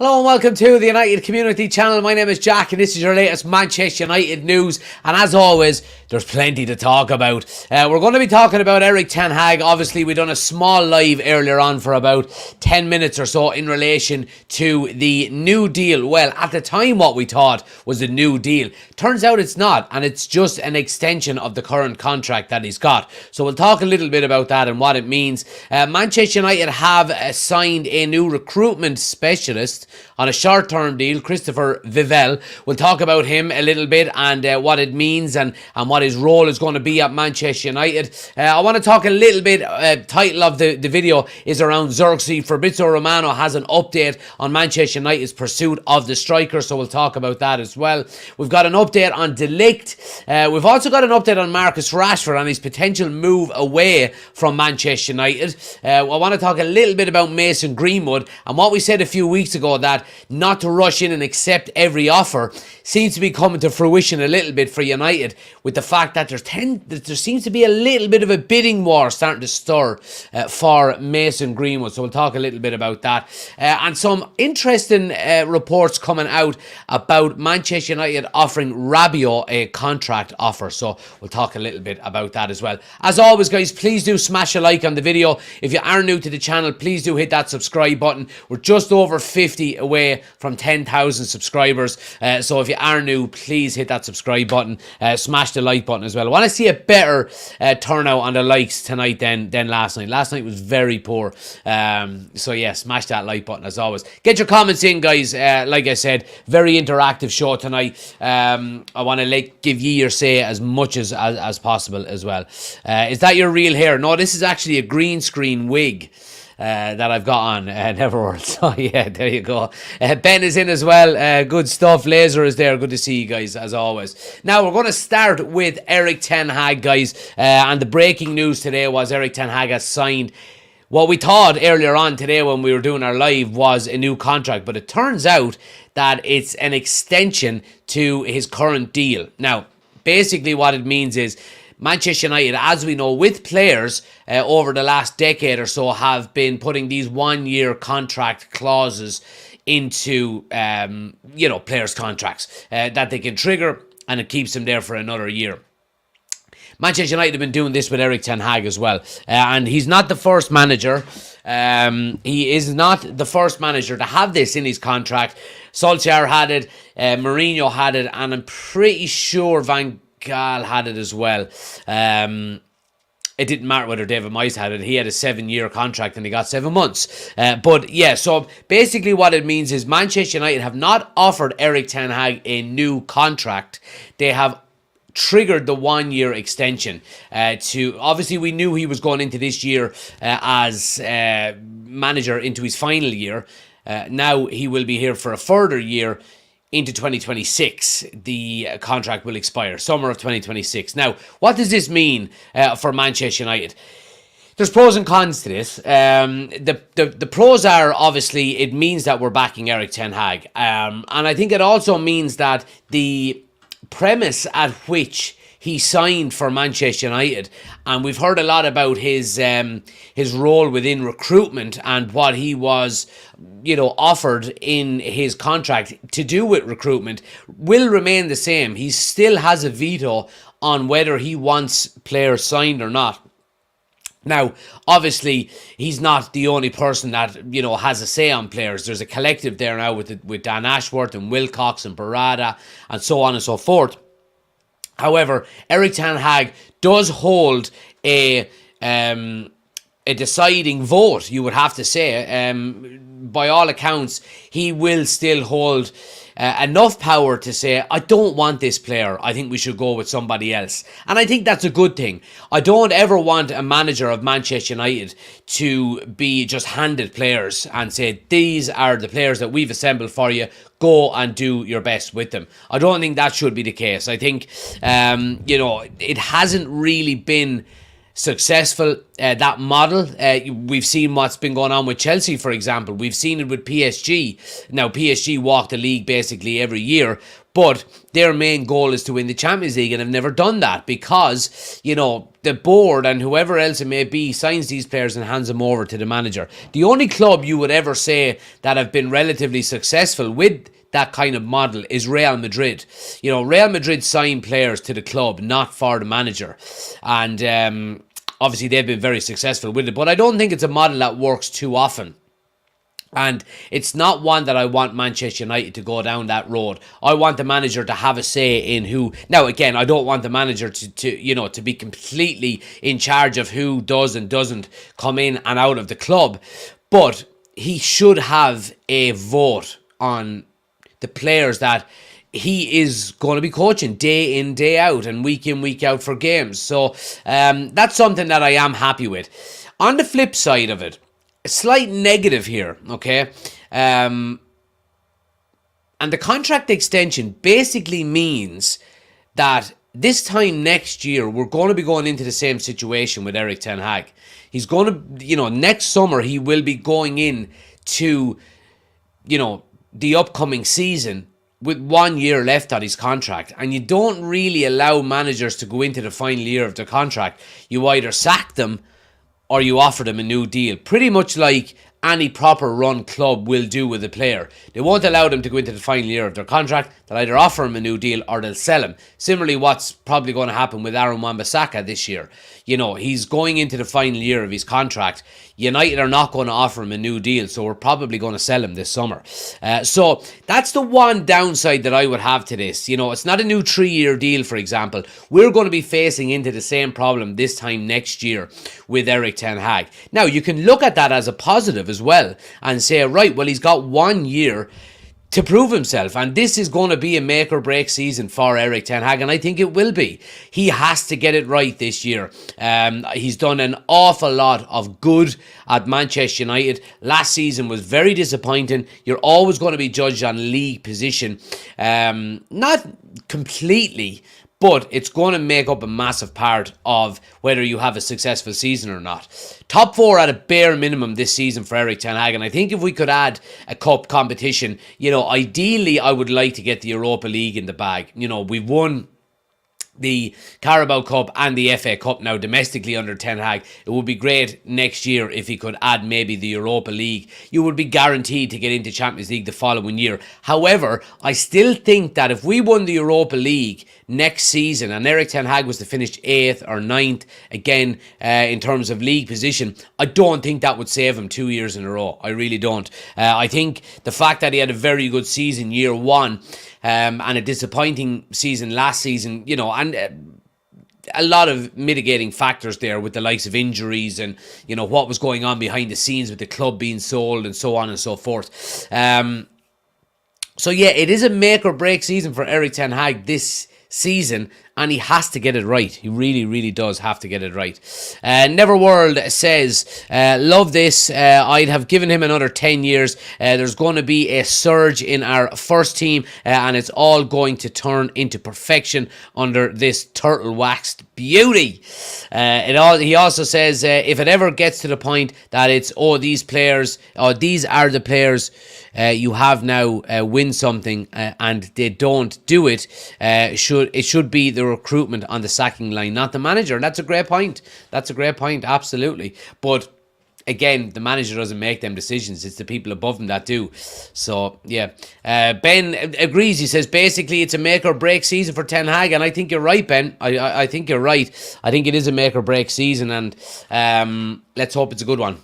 Hello and welcome to the United Community Channel. My name is Jack and this is your latest Manchester United news. And as always, there's plenty to talk about. We're going to be talking about Erik ten Hag. Obviously, we done a small live earlier on for about 10 minutes or so in relation to the new deal. Well, at the time, what we thought was a new deal. Turns out it's not, and it's just an extension of the current contract that he's got. So we'll talk a little bit about that and what it means. Manchester United have signed a new recruitment specialist on a short-term deal, Christopher Vivell. We'll talk about him a little bit and what it means and what his role is going to be at Manchester United. I want to talk a little bit, title of the video is around Zirkzee. Fabrizio Romano has an update on Manchester United's pursuit of the striker, so we'll talk about that as well. We've got an update on De Ligt. We've also got an update on Marcus Rashford and his potential move away from Manchester United. I want to talk a little bit about Mason Greenwood and what we said a few weeks ago, that not to rush in and accept every offer seems to be coming to fruition a little bit for United, with the fact that there seems to be a little bit of a bidding war starting to stir for Mason Greenwood. So we'll talk a little bit about that. And some interesting reports coming out about Manchester United offering Rabiot a contract offer. So we'll talk a little bit about that as well. As always, guys, please do smash a like on the video. If you are new to the channel, please do hit that subscribe button. We're just over 50 away from 10,000 subscribers. So if you are new, please hit that subscribe button. Smash the like button as well. I want to see a better turnout on the likes tonight than last night. Last night was very poor. So yeah, smash that like button as always. Get your comments in, guys. Like I said, very interactive show tonight. I want to give ye your say as much as possible as well. Is that your real hair? No, this is actually a green screen wig that I've got on Neverworld. So yeah, there you go. Ben is in as well. Good stuff. Laser is there. Good to see you guys as always. Now we're going to start with Erik ten Hag, guys. And the breaking news today was Erik ten Hag has signed what we thought earlier on today when we were doing our live was a new contract, but it turns out that it's an extension to his current deal. Now, basically what it means is Manchester United, as we know, with players over the last decade or so, have been putting these one-year contract clauses into, players' contracts that they can trigger, and it keeps them there for another year. Manchester United have been doing this with Erik ten Hag as well. And he's not the first manager. He is not the first manager to have this in his contract. Solskjaer had it, Mourinho had it, and I'm pretty sure Van Gaal had it as well. It didn't matter whether David Moyes had it. He had a 7-year contract and he got 7 months. But yeah, so basically what it means is Manchester United have not offered Erik ten Hag a new contract. They have triggered the 1-year extension to, obviously we knew he was going into this year as manager into his final year. Now he will be here for a further year into 2026. The contract will expire summer of 2026. Now, what does this mean for Manchester United? There's pros and cons to this. The pros are, obviously, it means that we're backing Erik ten Hag. And I think it also means that the premise at which he signed for Manchester United, and we've heard a lot about his role within recruitment and what he was, offered in his contract to do with recruitment, will remain the same. He still has a veto on whether he wants players signed or not. Now, obviously, he's not the only person that, has a say on players. There's a collective there now with Dan Ashworth and Wilcox and Barada and so on and so forth. However, Erik ten Hag does hold a deciding vote, you would have to say. By all accounts, he will still hold enough power to say, I don't want this player, I think we should go with somebody else. And I think that's a good thing. I don't ever want a manager of Manchester United to be just handed players and say, these are the players that we've assembled for you, go and do your best with them. I don't think that should be the case. I think, it hasn't really been successful that model. We've seen what's been going on with Chelsea, for example. We've seen it with PSG. Now, PSG walk the league basically every year, but their main goal is to win the Champions League, and have never done that because, the board and whoever else it may be signs these players and hands them over to the manager. The only club you would ever say that have been relatively successful with that kind of model is Real Madrid. Real Madrid sign players to the club, not for the manager. And obviously they've been very successful with it. But I don't think it's a model that works too often. And it's not one that I want Manchester United to go down that road. I want the manager to have a say in who. Now, again, I don't want the manager to be completely in charge of who does and doesn't come in and out of the club. But he should have a vote on the players that he is going to be coaching day in, day out, and week in, week out for games. So that's something that I am happy with. On the flip side of it, a slight negative here, okay? And the contract extension basically means that this time next year, we're going to be going into the same situation with Erik ten Hag. He's going to, next summer, he will be going in to, the upcoming season with 1 year left on his contract. And you don't really allow managers to go into the final year of their contract. You either sack them or you offer them a new deal. Pretty much like any proper run club will do with a player. They won't allow them to go into the final year of their contract. They'll either offer him a new deal or they'll sell him. Similarly, what's probably going to happen with Aaron Wan-Bissaka this year. He's going into the final year of his contract. United are not going to offer him a new deal, so we're probably going to sell him this summer. So that's the one downside that I would have to this. It's not a new 3-year deal, for example. We're going to be facing into the same problem this time next year with Erik ten Hag. Now, you can look at that as a positive as well and say, right, well, he's got 1 year to prove himself, and this is going to be a make or break season for Erik ten Hag, and I think it will be. He has to get it right this year. He's done an awful lot of good at Manchester United. Last season was very disappointing. You're always going to be judged on league position, not completely, but it's going to make up a massive part of whether you have a successful season or not. Top 4 at a bare minimum this season for Erik ten Hag. And I think if we could add a cup competition, ideally I would like to get the Europa League in the bag. We've won the Carabao Cup and the FA Cup now domestically under ten Hag. It would be great next year if he could add maybe the Europa League. You would be guaranteed to get into Champions League the following year. However, I still think that if we won the Europa League next season and Erik ten Hag was to finish 8th or 9th again in terms of league position, I don't think that would save him 2 years in a row. I really don't. I think the fact that he had a very good season year 1 and a disappointing season last season, and a lot of mitigating factors there with the likes of injuries and, what was going on behind the scenes with the club being sold and so on and so forth. So yeah, it is a make or break season for Erik ten Hag this season, and he has to get it right. He really, really does have to get it right. Neverworld says, love this. I'd have given him another 10 years. There's going to be a surge in our first team, and it's all going to turn into perfection under this turtle waxed beauty. He also says, if it ever gets to the point that it's, these are the players you have now win something and they don't do it, it should be the recruitment on the sacking line, not the manager. And that's a great point. Absolutely. But again, the manager doesn't make them decisions. It's the people above him that do. So, yeah. Ben agrees. He says, basically, it's a make or break season for ten Hag. And I think you're right, Ben. I think you're right. I think it is a make or break season. And let's hope it's a good one.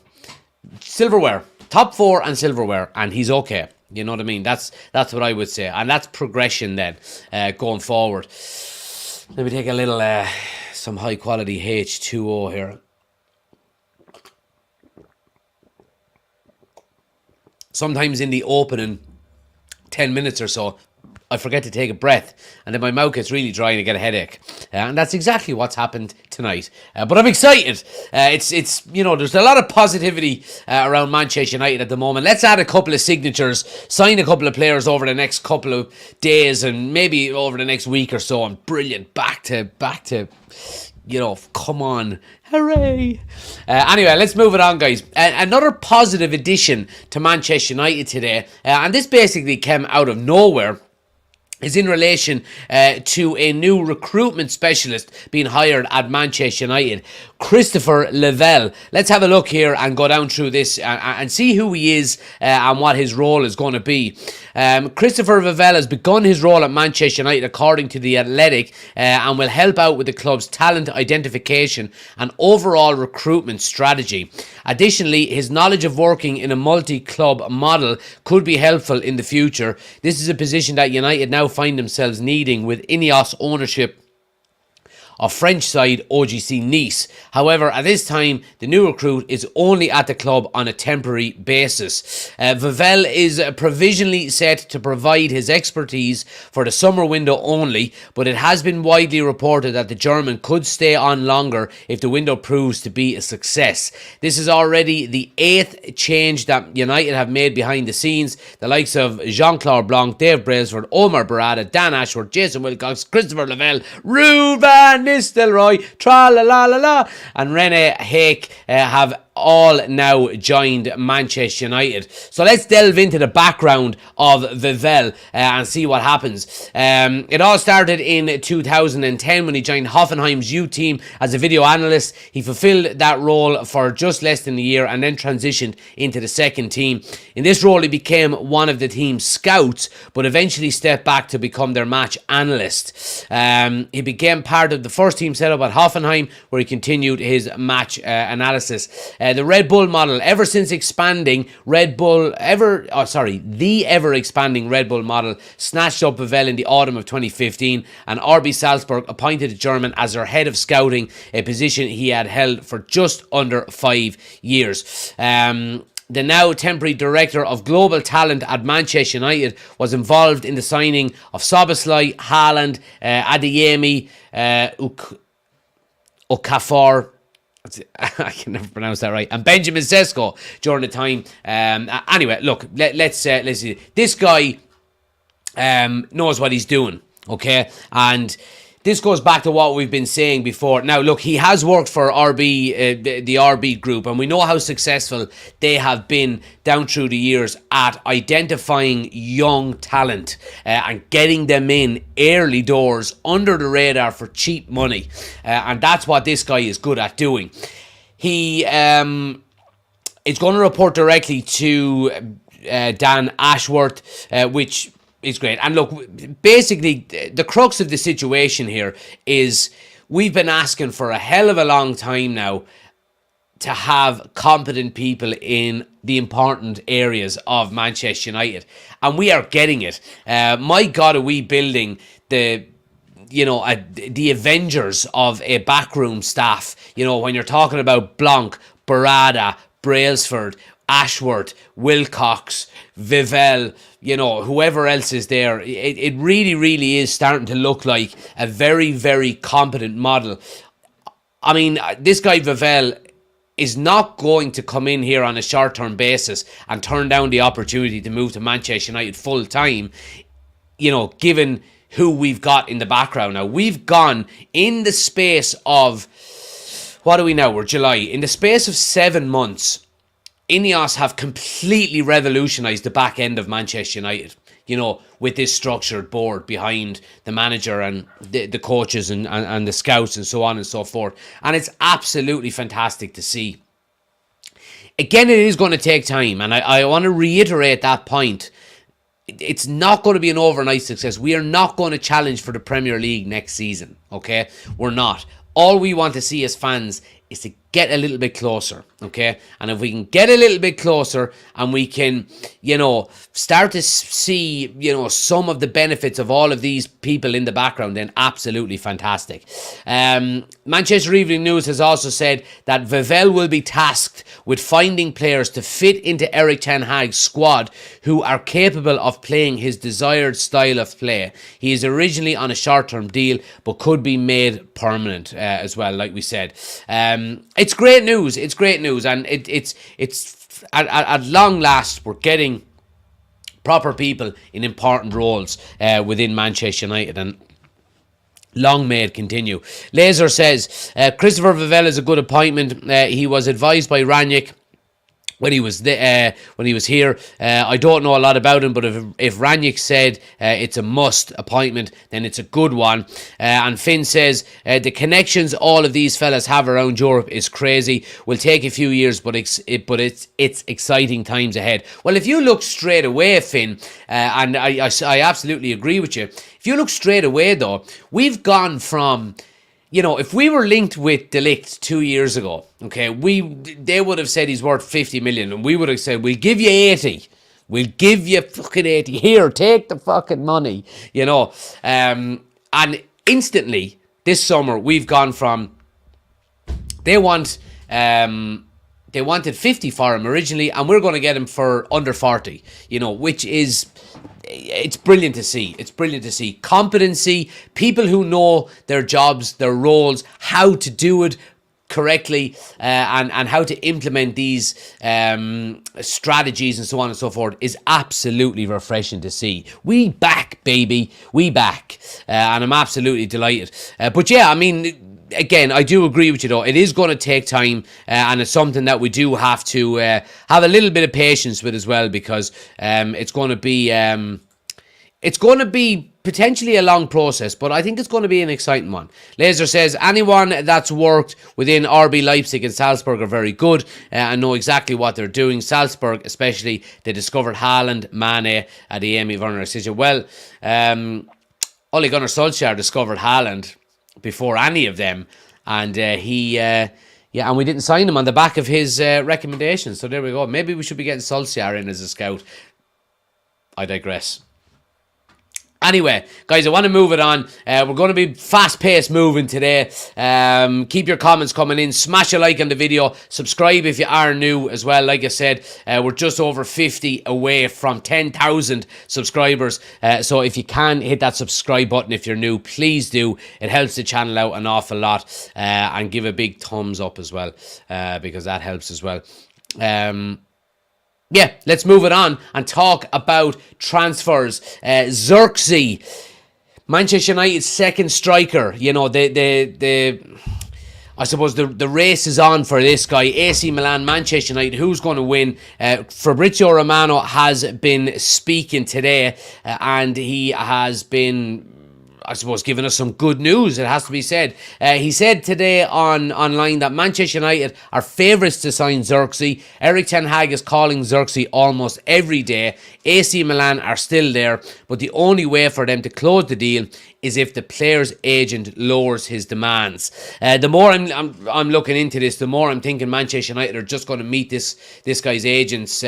Silverware. Top 4 and silverware. And he's okay. You know what I mean? That's what I would say. And that's progression then, going forward. Let me take a little, some high quality H2O here. Sometimes in the opening 10 minutes or so, I forget to take a breath, and then my mouth gets really dry and I get a headache. And that's exactly what's happened tonight. But I'm excited. It's there's a lot of positivity around Manchester United at the moment. Let's add a couple of signatures, sign a couple of players over the next couple of days and maybe over the next week or so. And brilliant, back to come on. Hooray. Anyway, let's move it on, guys. Another positive addition to Manchester United today, and this basically came out of nowhere, is in relation to a new recruitment specialist being hired at Manchester United, Christopher Lavelle. Let's have a look here and go down through this and see who he is and what his role is going to be. Christopher Lavelle has begun his role at Manchester United according to The Athletic and will help out with the club's talent identification and overall recruitment strategy. Additionally, his knowledge of working in a multi-club model could be helpful in the future. This is a position that United now find themselves needing with Ineos ownership of French side OGC Nice. However, at this time, the new recruit is only at the club on a temporary basis. Vivell is provisionally set to provide his expertise for the summer window only, but it has been widely reported that the German could stay on longer if the window proves to be a success. This is already the 8th change that United have made behind the scenes. The likes of Jean-Claude Blanc, Dave Brailsford, Omar Barada, Dan Ashworth, Jason Wilcox, Christopher Lavelle, Ruud van Nistelrooy, tra-la-la-la-la, and Rene Hake have all now joined Manchester United. So let's delve into the background of Vivell and see what happens. It all started in 2010 when he joined Hoffenheim's youth team as a video analyst. He fulfilled that role for just less than a year and then transitioned into the second team. In this role, he became one of the team's scouts, but eventually stepped back to become their match analyst. He became part of the first team set up at Hoffenheim, where he continued his match analysis. The Red Bull model, the ever expanding Red Bull model, snatched up Vivell in the autumn of 2015, and RB Salzburg appointed the German as their head of scouting, a position he had held for just under 5 years. The now temporary director of global talent at Manchester United was involved in the signing of Szoboszlai, Haaland, Adeyemi, Okafor, I can never pronounce that right, and Benjamin Sesko during the time. Anyway, look, let's see. This guy knows what he's doing, okay? And this goes back to what we've been saying before. Now, look, he has worked for RB, the RB group, and we know how successful they have been down through the years at identifying young talent and getting them in early doors under the radar for cheap money. And that's what this guy is good at doing. He is going to report directly to Dan Ashworth, which is great. And look, basically, the crux of the situation here is we've been asking for a hell of a long time now to have competent people in the important areas of Manchester United, and we are getting it. My God, are we building the Avengers of a backroom staff? When you're talking about Blanc, Barada, Brailsford, Ashworth, Wilcox, Vivell, whoever else is there, it really, really is starting to look like a very, very competent model. I mean, this guy Vivell is not going to come in here on a short-term basis and turn down the opportunity to move to Manchester United full-time, given who we've got in the background now. We've gone in the space of, what are we now? We're July. In the space of 7 months, Ineos have completely revolutionised the back end of Manchester United, with this structured board behind the manager and the coaches and the scouts and so on and so forth. And it's absolutely fantastic to see. Again, it is going to take time, and I want to reiterate that point. It's not going to be an overnight success. We are not going to challenge for the Premier League next season, okay? We're not. All we want to see as fans is to get a little bit closer, okay? And if we can get a little bit closer and we can, start to see, some of the benefits of all of these people in the background, then absolutely fantastic. Manchester Evening News has also said that Vivell will be tasked with finding players to fit into Erik ten Hag's squad who are capable of playing his desired style of play. He is originally on a short-term deal, but could be made permanent as well, like we said. It's great news. It's great news, and it's at long last we're getting proper people in important roles within Manchester United, and Long may it continue. Laser says, Christopher Vivell is a good appointment. He was advised by Ranić when he was here. I don't know a lot about him, but if Ranić said it's a must appointment, then it's a good one. And Finn says, the connections all of these fellas have around Europe is crazy. Will take a few years, but it's exciting times ahead. Well, if you look straight away, Finn, and I absolutely agree with you. If you look straight away, though, we've gone from, if we were linked with De Ligt 2 years ago, okay, they would have said he's worth 50 million, and we would have said, we'll give you 80. We'll give you fucking 80. Here, take the fucking money, And instantly, this summer, we've gone from, they wanted 50 for him originally, and we're going to get him for under 40, which is, it's brilliant to see. It's brilliant to see competency, people who know their jobs, their roles, how to do it correctly, and how to implement these strategies and so on and so forth is absolutely refreshing to see. We back, baby. We back. And I'm absolutely delighted. But yeah, I mean, again, I do agree with you, though. It is going to take time, and it's something that we do have to have a little bit of patience with as well, because it's going to be potentially a long process, but I think it's going to be an exciting one. Laser says, anyone that's worked within RB Leipzig and Salzburg are very good and know exactly what they're doing. Salzburg, especially, they discovered Haaland, Mane at the Emi Werner decision. Well, Ole Gunnar Solskjaer discovered Haaland before any of them, and and we didn't sign him on the back of his recommendations. So there we go. Maybe we should be getting Solskjaer in as a scout. I digress. Anyway, guys, I want to move it on. We're going to be fast-paced moving today. Keep your comments coming in. Smash a like on the video. Subscribe if you are new as well. Like I said, we're just over 50 away from 10,000 subscribers. So if you can, hit that subscribe button if you're new. Please do. It helps the channel out an awful lot. And give a big thumbs up as well, because that helps as well. Yeah, let's move it on and talk about transfers. Zirkzee, Manchester United's second striker. I suppose the race is on for this guy. AC Milan, Manchester United, who's going to win? Fabrizio Romano has been speaking today, and he has been, I suppose, giving us some good news, it has to be said. He said today online that Manchester United are favourites to sign Zirkzee. Erik ten Hag is calling Zirkzee almost every day. AC Milan are still there, but the only way for them to close the deal is if the player's agent lowers his demands. The more I'm looking into this, the more I'm thinking Manchester United are just going to meet this guy's agent's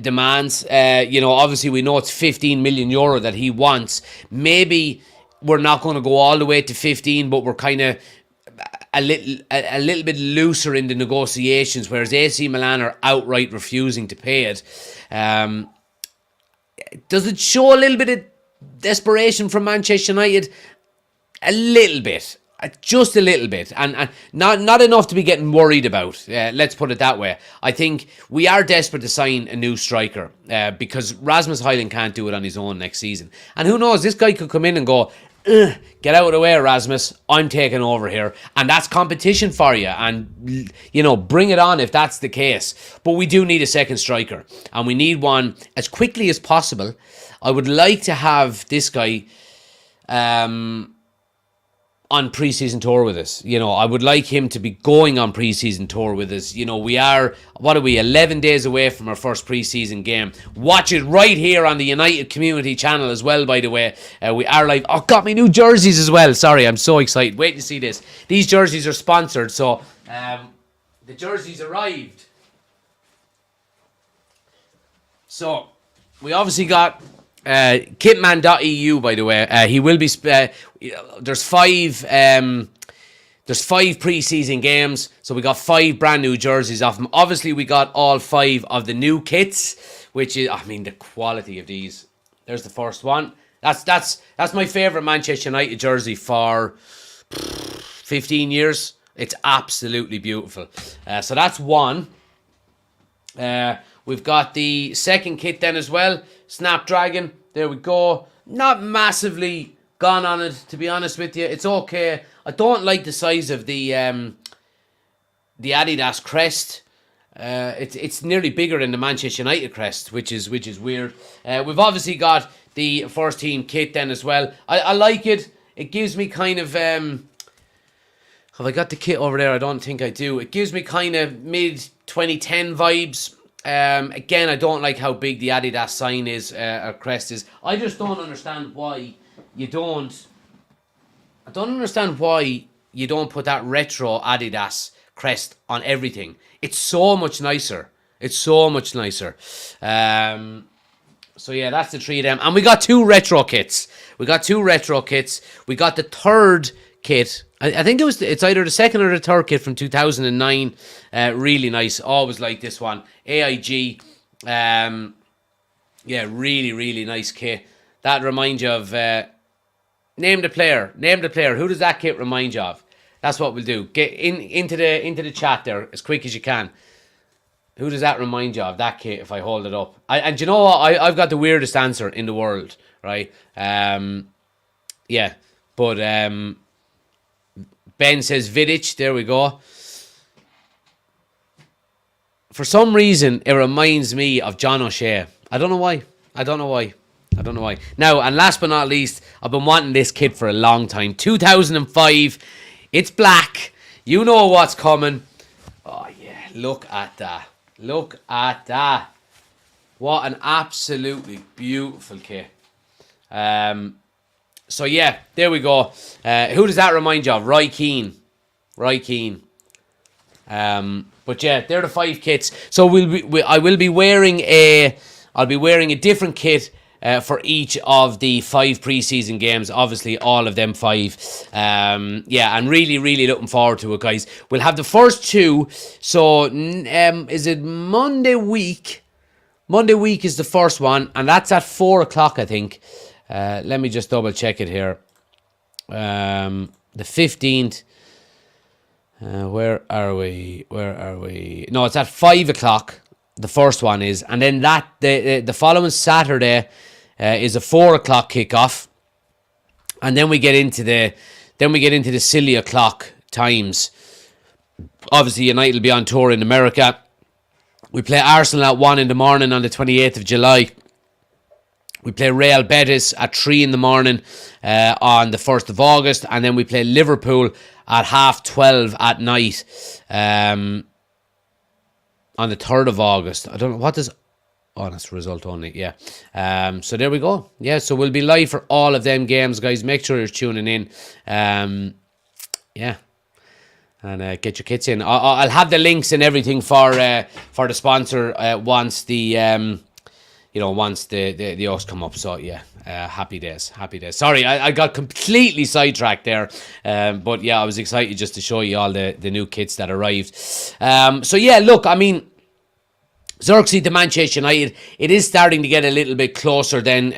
demands. Obviously we know it's 15 million euro that he wants. Maybe we're not going to go all the way to 15, but we're kind of a little bit looser in the negotiations, whereas AC Milan are outright refusing to pay it. Does it show a little bit of desperation from Manchester United? A little bit. Just a little bit, and not enough to be getting worried about. Let's put it that way. I think we are desperate to sign a new striker because Rasmus Højlund can't do it on his own next season. And who knows, this guy could come in and go, get out of the way, Rasmus, I'm taking over here. And that's competition for you. And, bring it on if that's the case. But we do need a second striker, and we need one as quickly as possible. I would like to have this guy on pre-season tour with us. I would like him to be going on pre-season tour with us. We are, 11 days away from our first pre-season game. Watch it right here on the United Community channel as well, by the way. We are live. Oh, got me new jerseys as well. Sorry, I'm so excited. Wait to see this. These jerseys are sponsored, so the jerseys arrived. So, we obviously got kitman.eu, by the way. He will be there's five pre-season games, so we got 5 brand new jerseys off him. Obviously we got all 5 of the new kits, which is, the quality of these. There's the first one. That's my favourite Manchester United jersey for 15 years. It's absolutely beautiful. So that's one. We've got the second kit then as well. Snapdragon. There we go. Not massively gone on it, to be honest with you. It's okay. I don't like the size of the Adidas crest. It's nearly bigger than the Manchester United crest, which is weird. We've obviously got the first team kit then as well. I like it. It gives me kind of have I got the kit over there? I don't think I do. It gives me kind of mid 2010 vibes. Again, I don't like how big the Adidas sign is, or crest is. I just don't understand why you don't. I don't understand why you don't put that retro Adidas crest on everything. It's so much nicer. It's so much nicer. So yeah, that's the three of them. And we got two retro kits. We got the third kit. I think it's either the second or the third kit from 2009. Really nice. Always like this one. AIG. Yeah, really, really nice kit. That reminds you of... name the player. Who does that kit remind you of? That's what we'll do. Get into the chat there as quick as you can. Who does that remind you of, that kit, if I hold it up? And you know what? I've got the weirdest answer in the world, right? Yeah. But Ben says Vidic. There we go. For some reason, it reminds me of John O'Shea. I don't know why. Now, and last but not least, I've been wanting this kit for a long time. 2005. It's black. You know what's coming. Oh, yeah. Look at that. What an absolutely beautiful kit. So, yeah. There we go. Who does that remind you of? Roy Keane. But, yeah, they're the 5 kits. So, I will be wearing a different kit for each of the 5 preseason games. Obviously, all of them 5. Yeah, I'm really, really looking forward to it, guys. We'll have the first 2. So, is it Monday week? Monday week is the first one, and that's at 4 o'clock, I think. Let me just double check it here. The 15th. Where are we? No, it's at 5 o'clock. The first one is, and then the following Saturday is a 4 o'clock kickoff, and then we get into the silly o'clock times. Obviously, United will be on tour in America. We play Arsenal at 1 in the morning on the 28th of July. We play Real Betis at 3 in the morning on the 1st of August, and then we play Liverpool at 12:30 at night. On the 3rd of August. I don't know, what does... Oh, that's result only, yeah. So there we go. Yeah, so we'll be live for all of them games, guys. Make sure you're tuning in. Yeah. And get your kits in. I'll have the links and everything for the sponsor once the... once the odds come up. So, yeah, happy days. Sorry, I got completely sidetracked there. But, yeah, I was excited just to show you all the new kits that arrived. So, yeah, look, I mean, Zirkzee to Manchester United, it is starting to get a little bit closer than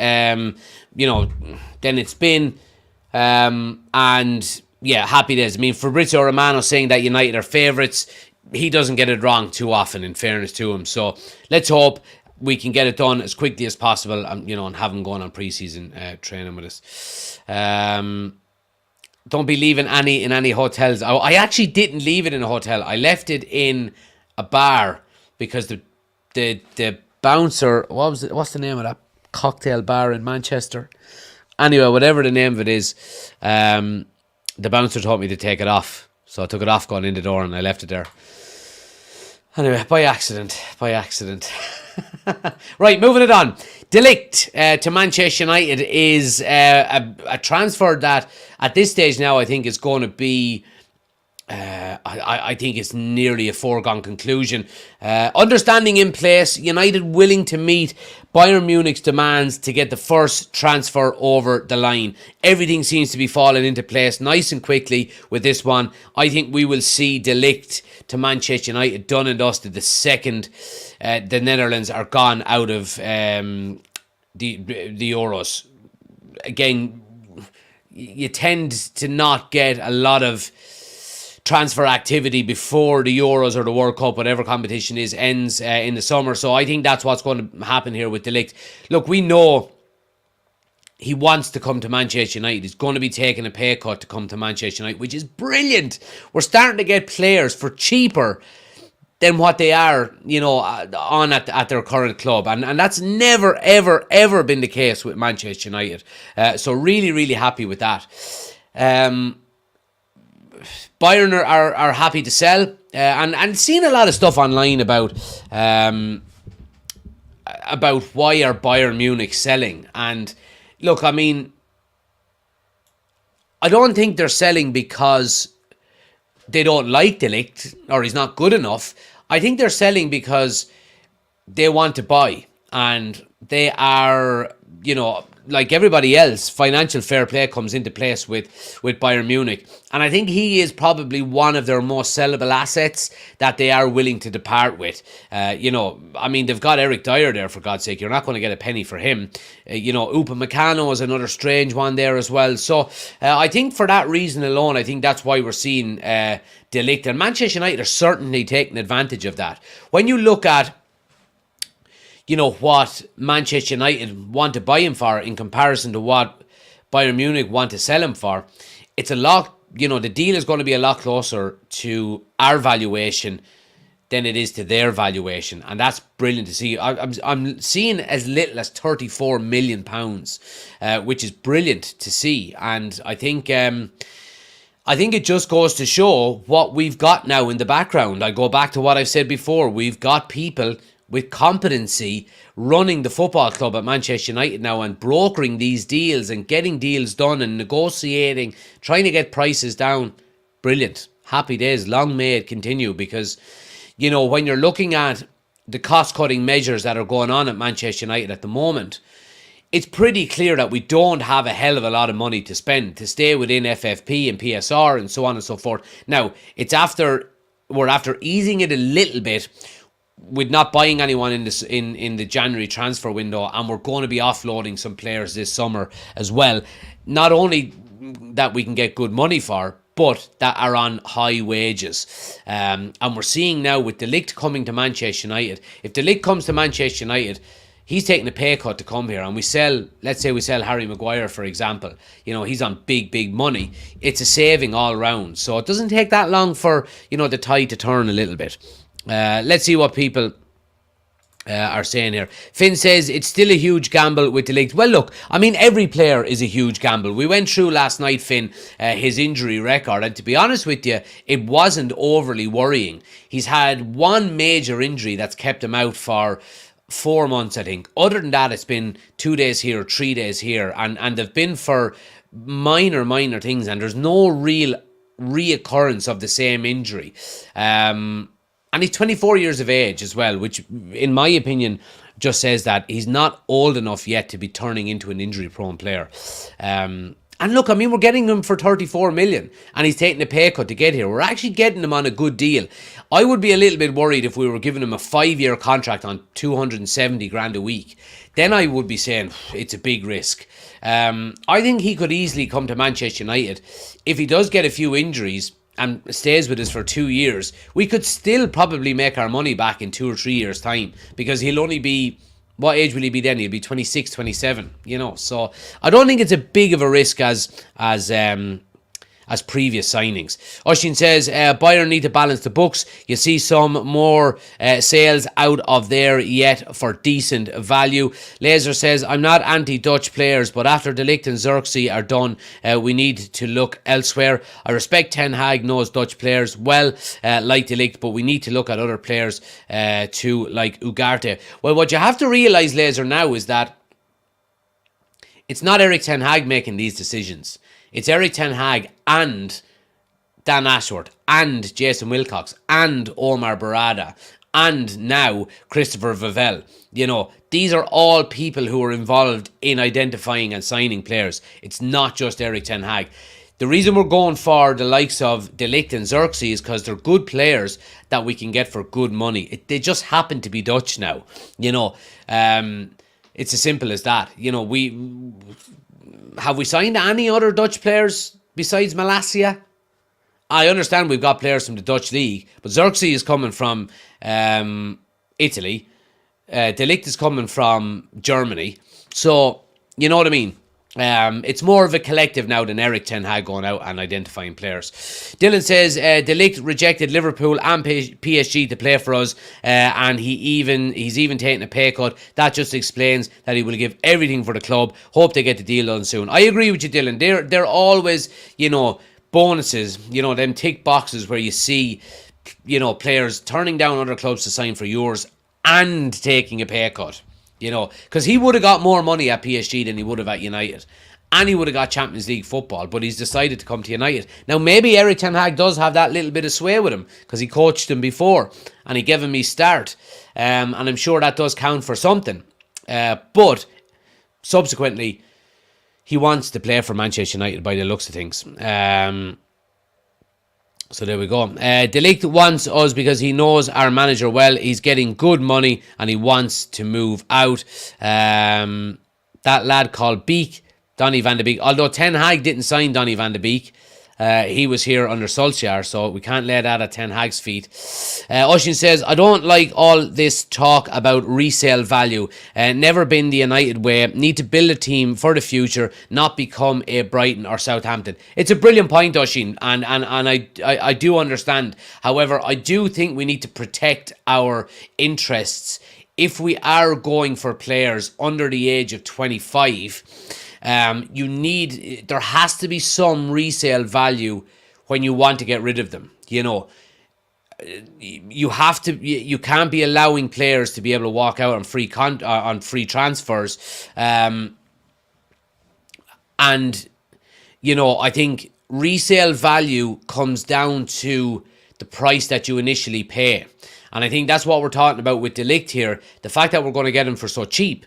it's been. And, yeah, happy days. I mean, Fabrizio Romano saying that United are favourites, he doesn't get it wrong too often, in fairness to him. So, let's hope we can get it done as quickly as possible, and have them going on pre-season training with us. Don't be leaving in any hotels. I actually didn't leave it in a hotel. I left it in a bar because the bouncer, what's the name of that cocktail bar in Manchester? Anyway, whatever the name of it is, the bouncer told me to take it off. So I took it off going in the door and I left it there. Anyway, by accident. Right, moving it on. De Ligt to Manchester United is a transfer that at this stage now I think is going to be... I think it's nearly a foregone conclusion. Understanding in place, United willing to meet Bayern Munich's demands to get the first transfer over the line. Everything seems to be falling into place nice and quickly with this one. I think we will see De Ligt to Manchester United done and dusted the second the Netherlands are gone out of the Euros. Again, you tend to not get a lot of transfer activity before the Euros or the World Cup, whatever competition ends in the summer. So I think that's what's going to happen here with De Ligt. Look, we know he wants to come to Manchester United. He's going to be taking a pay cut to come to Manchester United, which is brilliant. We're starting to get players for cheaper than what they are, on at their current club. And that's never, ever, ever been the case with Manchester United. So really, really happy with that. Bayern are happy to sell. And seeing a lot of stuff online about why are Bayern Munich selling. And look, I mean, I don't think they're selling because they don't like De Ligt or he's not good enough. I think they're selling because they want to buy, and they are, like everybody else, financial fair play comes into place with Bayern Munich. And I think he is probably one of their most sellable assets that they are willing to depart with. I mean, they've got Eric Dyer there, for God's sake. You're not going to get a penny for him. Upamecano is another strange one there as well. So I think for that reason alone, I think that's why we're seeing De Ligt. And Manchester United are certainly taking advantage of that. When you look at what Manchester United want to buy him for in comparison to what Bayern Munich want to sell him for, it's a lot, the deal is going to be a lot closer to our valuation than it is to their valuation. And that's brilliant to see. I'm seeing as little as £34 million, which is brilliant to see. And I think it just goes to show what we've got now in the background. I go back to what I've said before. We've got people with competency running the football club at Manchester United now and brokering these deals and getting deals done and negotiating, trying to get prices down. Brilliant. Happy days. Long may it continue, because, when you're looking at the cost-cutting measures that are going on at Manchester United at the moment, it's pretty clear that we don't have a hell of a lot of money to spend to stay within FFP and PSR and so on and so forth. Now, we're after easing it a little bit with not buying anyone in the January transfer window, and we're going to be offloading some players this summer as well. Not only that we can get good money for, but that are on high wages. And we're seeing now with De Ligt coming to Manchester United, if De Ligt comes to Manchester United, he's taking a pay cut to come here, and let's say we sell Harry Maguire, for example. He's on big money. It's a saving all round. So it doesn't take that long for, the tide to turn a little bit. Let's see what people are saying here. Finn says it's still a huge gamble with De Ligt. Well, look, I mean, every player is a huge gamble. We went through last night, Finn, his injury record, and to be honest with you, it wasn't overly worrying. He's had one major injury that's kept him out for 4 months, I think. Other than that, it's been 2 days here, 3 days here, and they've been for minor things, and there's no real reoccurrence of the same injury. And he's 24 years of age as well, which, in my opinion, just says that he's not old enough yet to be turning into an injury-prone player. And look, I mean, we're getting him for 34 million, and he's taking a pay cut to get here. We're actually getting him on a good deal. I would be a little bit worried if we were giving him a 5-year contract on 270 grand a week. Then I would be saying it's a big risk. I think he could easily come to Manchester United. If he does get a few injuries and stays with us for 2 years, we could still probably make our money back in 2 or 3 years' time, because he'll only be, what age will he be then? He'll be 26, 27, So I don't think it's a big of a risk as previous signings. Oshin says Bayern need to balance the books. You see some more sales out of there yet for decent value. Laser says, I'm not anti-Dutch players, but after De Ligt and Zirkzee are done, we need to look elsewhere. I respect Ten Hag knows Dutch players well, like De Ligt, but we need to look at other players too, like Ugarte. Well, what you have to realise, Laser, now is that it's not Eric Ten Hag making these decisions. It's Eric Ten Hag and Dan Ashworth and Jason Wilcox and Omar Barada and now Christopher Vivell. These are all people who are involved in identifying and signing players. It's not just Eric Ten Hag. The reason we're going for the likes of De Ligt and Zirkzee is because they're good players that we can get for good money. They just happen to be Dutch now. It's as simple as that. Have we signed any other Dutch players besides Malacia? I understand we've got players from the Dutch league, but Zirkzee is coming from Italy. De Ligt is coming from Germany. So, you know what I mean? It's more of a collective now than Eric Ten Hag going out and identifying players. Dylan says De Ligt rejected Liverpool and PSG to play for us, and he's even taken a pay cut. That just explains that he will give everything for the club. Hope they get the deal done soon. I agree with you, Dylan. They're always, bonuses, them tick boxes where you see, players turning down other clubs to sign for yours and taking a pay cut. Because he would have got more money at PSG than he would have at United. And he would have got Champions League football, but he's decided to come to United. Now, maybe Eric Ten Hag does have that little bit of sway with him, because he coached him before, and he gave him his start. And I'm sure that does count for something. But, subsequently, he wants to play for Manchester United by the looks of things. So there we go. De Ligt wants us because he knows our manager well. He's getting good money and he wants to move out. That lad called Beek, Donny van de Beek. Although Ten Hag didn't sign Donny van de Beek. He was here under Solskjaer, so we can't lay that at Ten Hag's feet. Oshin says, I don't like all this talk about resale value. Never been the United way. Need to build a team for the future, not become a Brighton or Southampton. It's a brilliant point, Oshin, and I do understand. However, I do think we need to protect our interests. If we are going for players under the age of 25, there has to be some resale value when you want to get rid of them. You can't be allowing players to be able to walk out on free transfers. I think resale value comes down to the price that you initially pay. And I think that's what we're talking about with De Ligt here. The fact that we're going to get him for so cheap.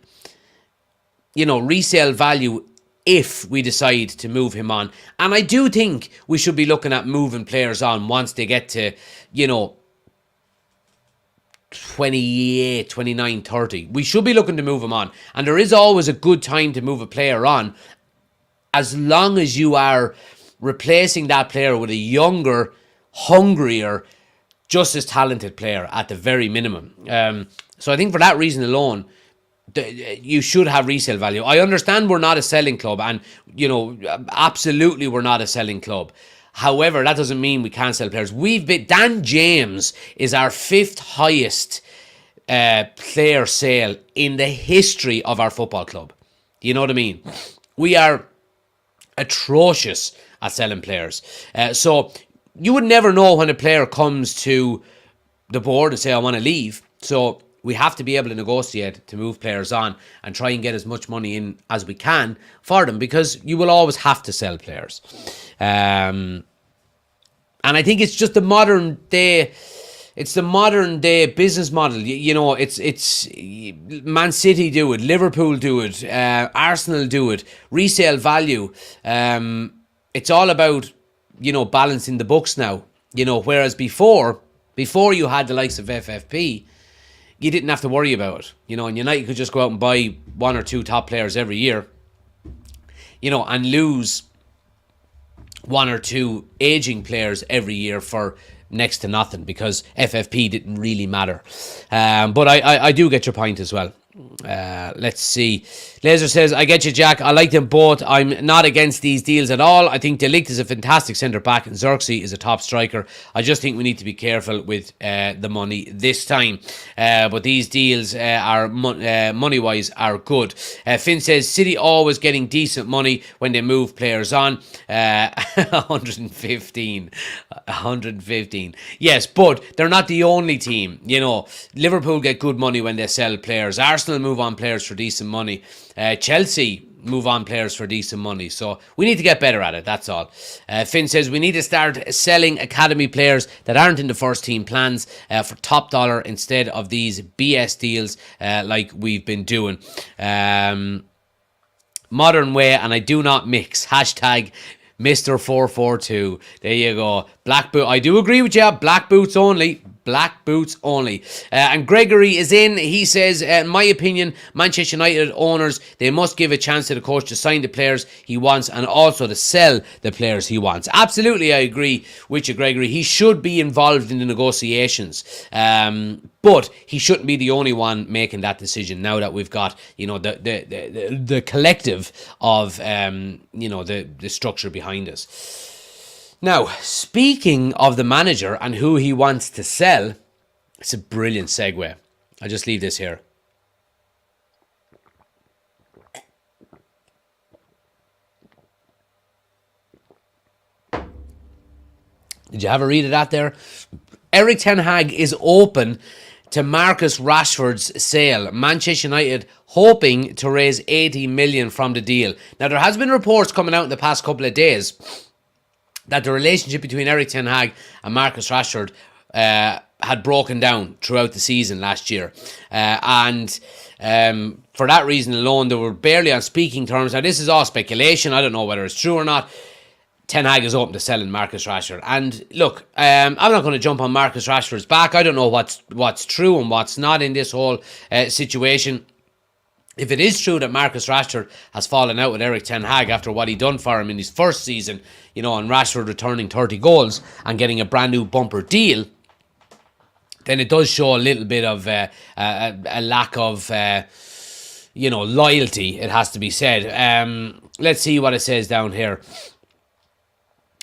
Resale value if we decide to move him on. And I do think we should be looking at moving players on once they get to, 28, 29, 30. We should be looking to move him on. And there is always a good time to move a player on, as long as you are replacing that player with a younger, hungrier, just as talented player at the very minimum. So I think for that reason alone, you should have resale value. I understand we're not a selling club, and absolutely we're not a selling club. However, that doesn't mean we can't sell players. Dan James is our 5th highest player sale in the history of our football club. You know what I mean? We are atrocious at selling players. So you would never know when a player comes to the board and say, I want to leave. So we have to be able to negotiate to move players on and try and get as much money in as we can for them, because you will always have to sell players. And I think it's just the modern day business model. It's Man City do it, Liverpool do it, Arsenal do it, resale value. It's all about, balancing the books now. Whereas before you had the likes of FFP, you didn't have to worry about it. And United could just go out and buy 1 or 2 top players every year, and lose 1 or 2 aging players every year for next to nothing, because FFP didn't really matter. But I do get your point as well. Let's see. Laser says, I get you, Jack. I like them both. I'm not against these deals at all. I think De Ligt is a fantastic centre-back and Zirkzee is a top striker. I just think we need to be careful with the money this time. But these deals are money-wise are good. Finn says, City always getting decent money when they move players on. 115. Yes, but they're not the only team. Liverpool get good money when they sell players. Arsenal move on players for decent money. Chelsea move on players for decent money. So we need to get better at it, that's all. Finn says we need to start selling academy players that aren't in the first team plans for top dollar instead of these BS deals like we've been doing. Modern way, and I do not mix. Hashtag Mr. 442. There you go. Black boot. I do agree with you. Black boots only. Black boots only. And Gregory is in. He says, in my opinion, Manchester United owners, they must give a chance to the coach to sign the players he wants and also to sell the players he wants. Absolutely, I agree with you, Gregory. He should be involved in the negotiations. But he shouldn't be the only one making that decision now that we've got, the collective of, the structure behind us. Now, speaking of the manager and who he wants to sell, it's a brilliant segue. I'll just leave this here. Did you have a read of that there? Erik ten Hag is open to Marcus Rashford's sale. Manchester United hoping to raise 80 million from the deal. Now, there has been reports coming out in the past couple of days that the relationship between Erik ten Hag and Marcus Rashford had broken down throughout the season last year. And for that reason alone, they were barely on speaking terms. Now, this is all speculation. I don't know whether it's true or not. Ten Hag is open to selling Marcus Rashford. And look, I'm not going to jump on Marcus Rashford's back. I don't know what's true and what's not in this whole situation. If it is true that Marcus Rashford has fallen out with Erik ten Hag after what he done for him in his first season, and Rashford returning 30 goals and getting a brand new bumper deal, then it does show a little bit of a lack of, loyalty, it has to be said. Let's see what it says down here.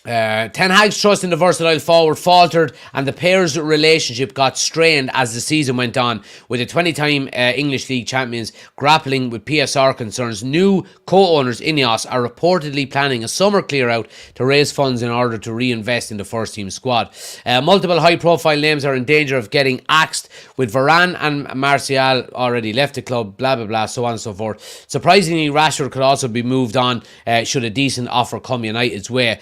Ten Hag's trust in the versatile forward faltered and the pair's relationship got strained as the season went on, with the 20-time English League champions grappling with PSR concerns. New co-owners Ineos are reportedly planning a summer clear-out to raise funds in order to reinvest in the first-team squad. Multiple high-profile names are in danger of getting axed, with Varane and Martial already left the club, blah, blah, blah, so on and so forth. Surprisingly, Rashford could also be moved on should a decent offer come United's way.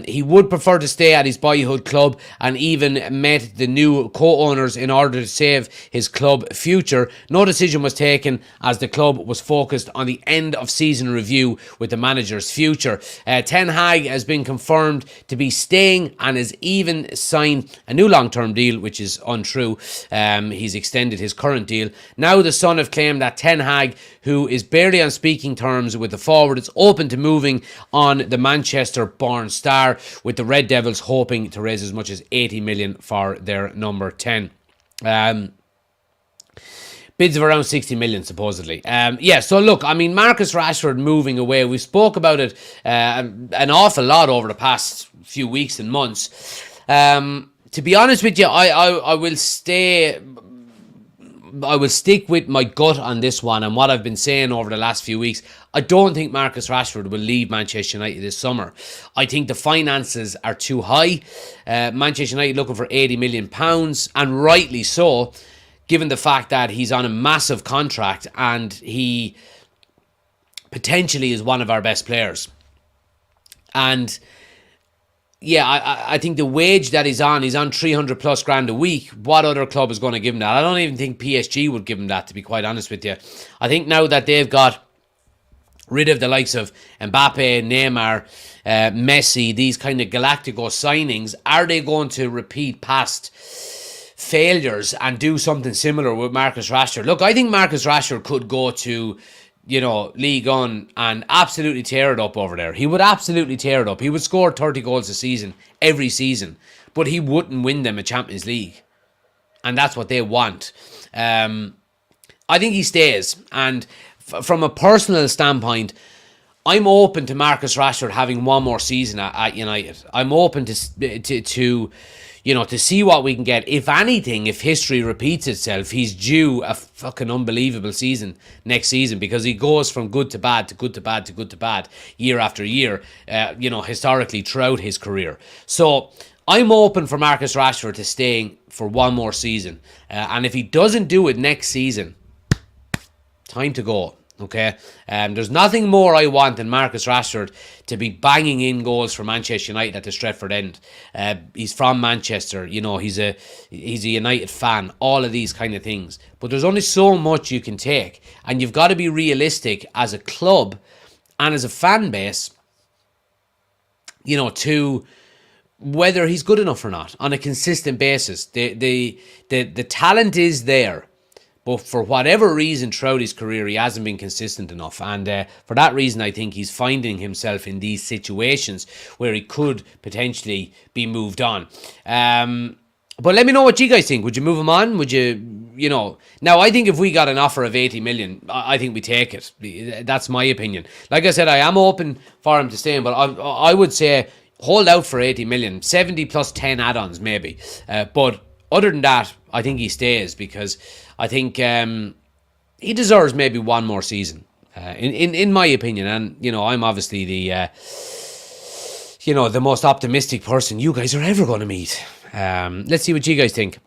He would prefer to stay at his boyhood club and even met the new co-owners in order to save his club future. No decision was taken as the club was focused on the end of season review with the manager's future. Ten Hag has been confirmed to be staying and has even signed a new long-term deal, which is untrue. He's extended his current deal. Now the Sun have claimed that Ten Hag, who is barely on speaking terms with the forward, is open to moving on the Manchester-born star, with the Red Devils hoping to raise as much as 80 million for their number 10. Bids of around 60 million, supposedly. So look, Marcus Rashford moving away, we spoke about it an awful lot over the past few weeks and months. To be honest with you, I will stick with my gut on this one and what I've been saying over the last few weeks. I don't think Marcus Rashford will leave Manchester United this summer. I think the finances are too high. Manchester United looking for £80 million, and rightly so, given the fact that he's on a massive contract and he potentially is one of our best players. And I think the wage that he's on 300 plus grand a week. What other club is going to give him that? I don't even think PSG would give him that, to be quite honest with you. I think now that they've got rid of the likes of Mbappe, Neymar, Messi, these kind of Galactico signings, are they going to repeat past failures and do something similar with Marcus Rashford? Look, I think Marcus Rashford could go to League One and absolutely tear it up over there. He would absolutely tear it up. He would score 30 goals a season, every season, but he wouldn't win them a Champions League. And that's what they want. I think he stays. And from a personal standpoint, I'm open to Marcus Rashford having one more season at United. I'm open to see what we can get. If anything, if history repeats itself, he's due a fucking unbelievable season next season, because he goes from good to bad to good to bad to good to bad year after year, historically throughout his career. So I'm open for Marcus Rashford to staying for one more season. And if he doesn't do it next season, time to go. Okay, there's nothing more I want than Marcus Rashford to be banging in goals for Manchester United at the Stretford end. He's from Manchester, he's a United fan, all of these kind of things. But there's only so much you can take, and you've got to be realistic as a club and as a fan base, to whether he's good enough or not on a consistent basis. The talent is there, but for whatever reason throughout his career he hasn't been consistent enough, and for that reason I think he's finding himself in these situations where he could potentially be moved on. But let me know what you guys think. Would you move him on? Would you know? Now, I think if we got an offer of 80 million, I think we take it. That's my opinion. Like I said, I am open for him to stay in, but I would say hold out for 80 million, 70 plus 10 add-ons maybe. But other than that, I think he stays, because I think he deserves maybe one more season, in my opinion. And, you know, I'm obviously the most optimistic person you guys are ever going to meet. Let's see what you guys think.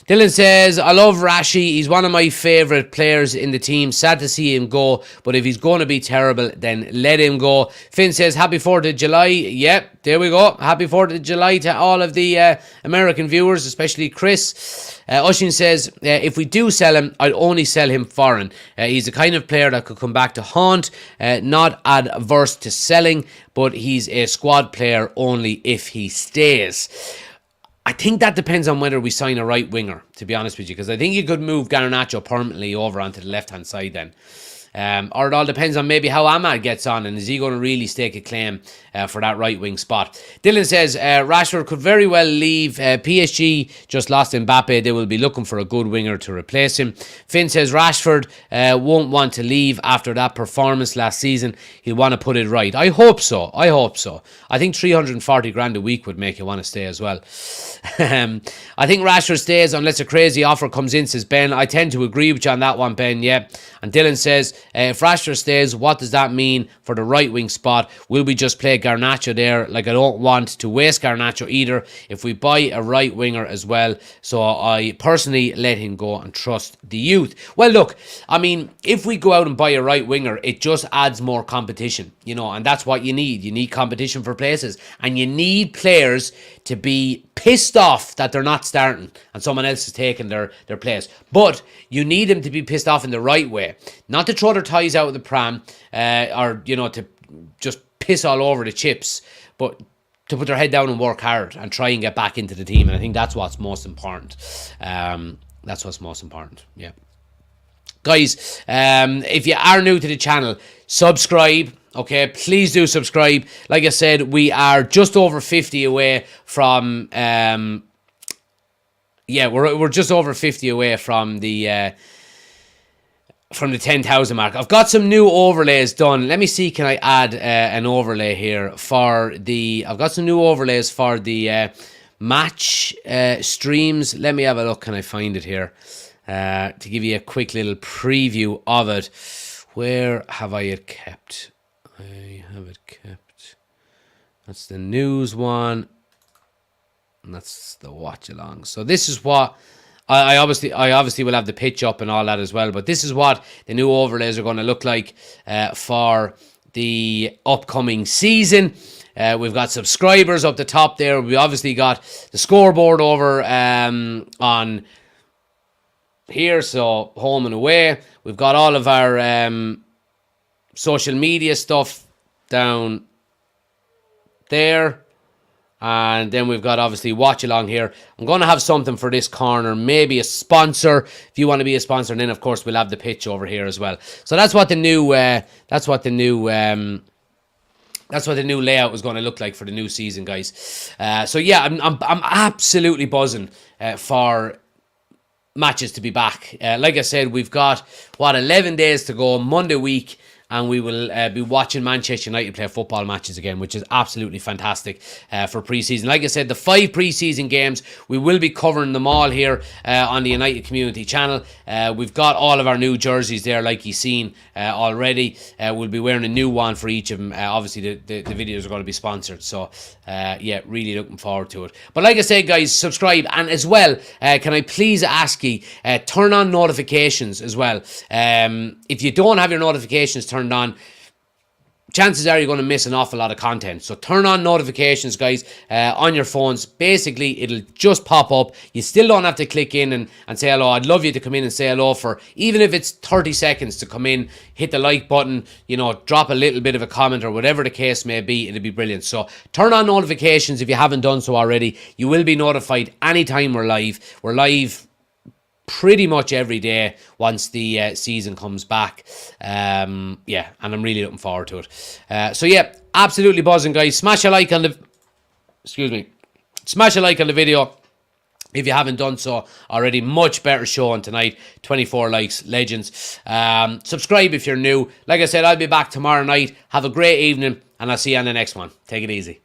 Dylan says, I love Rashi. He's one of my favourite players in the team. Sad to see him go, but if he's going to be terrible, then let him go. Finn says, happy 4th of July. Yep, there we go. Happy 4th of July to all of the American viewers, especially Chris. Ushin says, if we do sell him, I'd only sell him foreign. He's the kind of player that could come back to haunt, not adverse to selling, but he's a squad player only if he stays. I think that depends on whether we sign a right winger, to be honest with you, because I think you could move Garnacho permanently over onto the left-hand side then. Or it all depends on maybe how Ahmad gets on, and is he going to really stake a claim for that right wing spot. Dylan says Rashford could very well leave. PSG just lost Mbappe. They will be looking for a good winger to replace him. Finn says Rashford won't want to leave after that performance last season. He'll want to put it right. I hope so. I think 340 grand a week would make you want to stay as well. I think Rashford stays unless a crazy offer comes in, says Ben. I tend to agree with you on that one, Ben. Yeah. And Dylan says, if Rashford stays, what does that mean for the right wing spot? Will we just play Garnacho there? Like, I don't want to waste Garnacho either if we buy a right winger as well. So I personally let him go and trust the youth. Well, look, I mean, if we go out and buy a right winger, it just adds more competition, you know, and that's what you need. You need competition for places, and you need players to be pissed off that they're not starting and someone else is taking their place. But you need them to be pissed off in the right way, not to throw their ties out of the pram, or, you know, to just piss all over the chips, but to put their head down and work hard and try and get back into the team. And I think that's what's most important. Yeah. Guys, if you are new to the channel, subscribe. Okay, please do subscribe. Like I said, we are just over 50 away from we're just over 50 away from the 10,000 mark. I've got some new overlays done. Let me see, can I add an overlay here for the... I've got some new overlays for the match streams. Let me have a look. Can I find it here? To give you a quick little preview of it. Where have I it kept? I have it kept. That's the news one. And that's the watch along. So this is what... I obviously will have the pitch up and all that as well, but this is what the new overlays are going to look like for the upcoming season. We've got subscribers up the top there. We obviously got the scoreboard over on here, so home and away. We've got all of our social media stuff down there. And then we've got obviously watch along here. I'm going to have something for this corner, maybe a sponsor if you want to be a sponsor, and then of course we'll have the pitch over here as well. So that's what the new layout is going to look like for the new season, guys. So yeah, I'm absolutely buzzing for matches to be back. Like I said, we've got 11 days to go, Monday week. And we will be watching Manchester United play football matches again, which is absolutely fantastic for pre-season. Like I said, the 5 pre-season games, we will be covering them all here on the United Community channel. We've got all of our new jerseys there, like you've seen already. We'll be wearing a new one for each of them. Obviously, the videos are going to be sponsored. So, yeah, really looking forward to it. But like I said, guys, subscribe. And as well, can I please ask you, turn on notifications as well. If you don't have your notifications turned on, chances are you're going to miss an awful lot of content. So turn on notifications, guys, on your phones. Basically, it'll just pop up. You still don't have to click in and say hello. I'd love you to come in and say hello for, even if it's 30 seconds to come in, hit the like button, you know, drop a little bit of a comment or whatever the case may be. It'll be brilliant. So turn on notifications if you haven't done so already. You will be notified anytime we're live. We're live pretty much every day once the season comes back. Yeah, and I'm really looking forward to it. So yeah, absolutely buzzing, guys. Smash a like on the smash a like on the video if you haven't done so already. Much better showing tonight. 24 likes, legends. Subscribe if you're new. Like I said, I'll be back tomorrow night. Have a great evening, and I'll see you on the next one. Take it easy.